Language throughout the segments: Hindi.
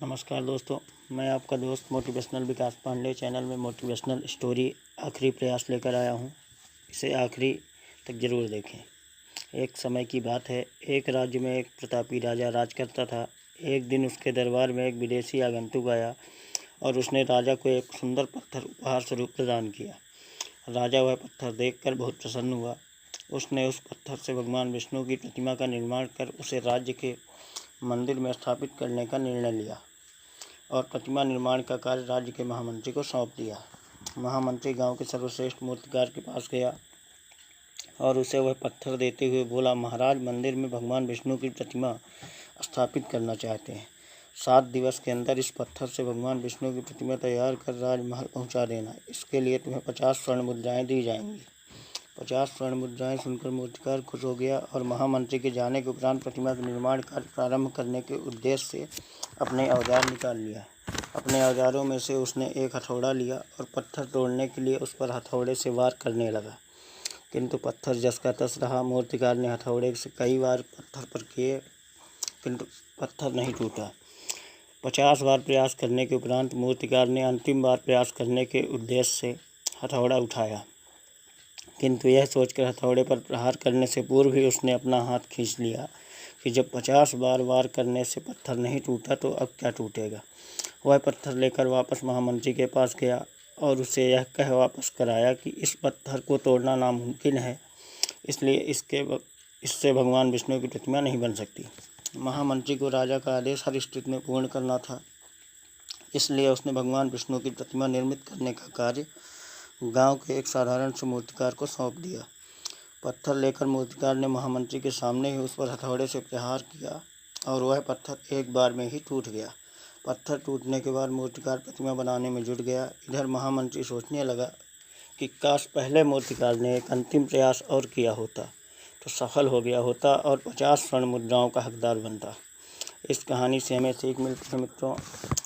नमस्कार दोस्तों, मैं आपका दोस्त मोटिवेशनल विकास पांडे चैनल में मोटिवेशनल स्टोरी आखिरी प्रयास लेकर आया हूँ। इसे आखिरी तक ज़रूर देखें। एक समय की बात है, एक राज्य में एक प्रतापी राजा राज करता था। एक दिन उसके दरबार में एक विदेशी आगंतुक आया और उसने राजा को एक सुंदर पत्थर उपहार स्वरूप प्रदान किया। राजा वह पत्थर देखकर बहुत प्रसन्न हुआ। उसने उस पत्थर से भगवान विष्णु की प्रतिमा का निर्माण कर उसे राज्य के मंदिर में स्थापित करने का निर्णय लिया और प्रतिमा निर्माण का कार्य राज्य के महामंत्री को सौंप दिया। महामंत्री गांव के सर्वश्रेष्ठ मूर्तिकार के पास गया और उसे वह पत्थर देते हुए बोला, महाराज, मंदिर में भगवान विष्णु की प्रतिमा स्थापित करना चाहते हैं। 7 दिवस के अंदर इस पत्थर से भगवान विष्णु की प्रतिमा तैयार कर राजमहल पहुंचा देना। इसके लिए तुम्हें 50 स्वर्ण मुद्राएं दी जाएंगी। 50 स्वर्ण मुद्राएं सुनकर मूर्तिकार खुश हो गया और महामंत्री के जाने के उपरांत प्रतिमा का निर्माण कार्य प्रारंभ करने के उद्देश्य से अपने औजार निकाल लिया। अपने औजारों में से उसने एक हथौड़ा लिया और पत्थर तोड़ने के लिए उस पर हथौड़े से वार करने लगा, किंतु पत्थर जस का तस रहा। मूर्तिकार ने हथौड़े से कई बार पत्थर पर किए, किंतु पत्थर नहीं टूटा। 50 बार प्रयास करने के उपरांत मूर्तिकार ने अंतिम बार प्रयास करने के उद्देश्य से हथौड़ा उठाया, किंतु यह सोचकर हथौड़े पर प्रहार करने से पूर्व ही उसने अपना हाथ खींच लिया कि जब 50 बार वार करने से पत्थर नहीं टूटा तो अब क्या टूटेगा। वह पत्थर लेकर वापस महामंत्री के पास गया और उसे यह कह वापस कराया कि इस पत्थर को तोड़ना नामुमकिन है, इसलिए इससे भगवान विष्णु की प्रतिमा नहीं बन सकती। महामंत्री को राजा का आदेश हर स्थिति में पूर्ण करना था, इसलिए उसने भगवान विष्णु की प्रतिमा निर्मित करने का कार्य गांव के एक साधारण से मूर्तिकार को सौंप दिया। पत्थर लेकर मूर्तिकार ने महामंत्री के सामने ही उस पर हथौड़े से प्रहार किया और वह पत्थर एक बार में ही टूट गया। पत्थर टूटने के बाद मूर्तिकार प्रतिमा बनाने में जुट गया। इधर महामंत्री सोचने लगा कि काश पहले मूर्तिकार ने एक अंतिम प्रयास और किया होता तो सफल हो गया होता और 50 स्वर्ण मुद्राओं का हकदार बनता। इस कहानी से हमें सीख मिलती है मित्रों,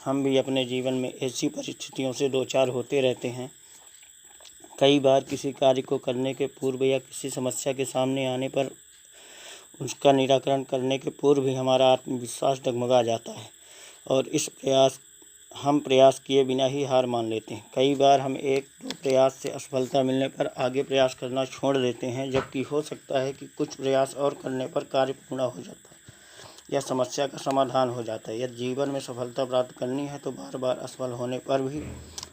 हम भी अपने जीवन में ऐसी परिस्थितियों से दो चार होते रहते हैं। कई बार किसी कार्य को करने के पूर्व या किसी समस्या के सामने आने पर उसका निराकरण करने के पूर्व भी हमारा आत्मविश्वास डगमगा जाता है और हम प्रयास किए बिना ही हार मान लेते हैं। कई बार हम एक दो प्रयास से असफलता मिलने पर आगे प्रयास करना छोड़ देते हैं, जबकि हो सकता है कि कुछ प्रयास और करने पर कार्य पूर्ण हो जाता है या समस्या का समाधान हो जाता है। यदि जीवन में सफलता प्राप्त करनी है तो बार बार असफल होने पर भी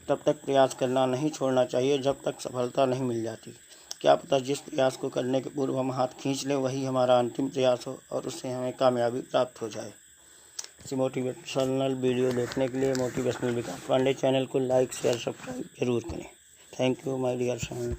तब तक प्रयास करना नहीं छोड़ना चाहिए जब तक सफलता नहीं मिल जाती। क्या पता जिस प्रयास को करने के पूर्व हम हाथ खींच लें वही हमारा अंतिम प्रयास हो और उससे हमें कामयाबी प्राप्त हो जाए। इसी मोटिवेशनल वीडियो देखने के लिए मोटिवेशनल विकास पांडे चैनल को लाइक शेयर सब्सक्राइब जरूर करें। Thank you my dear friend.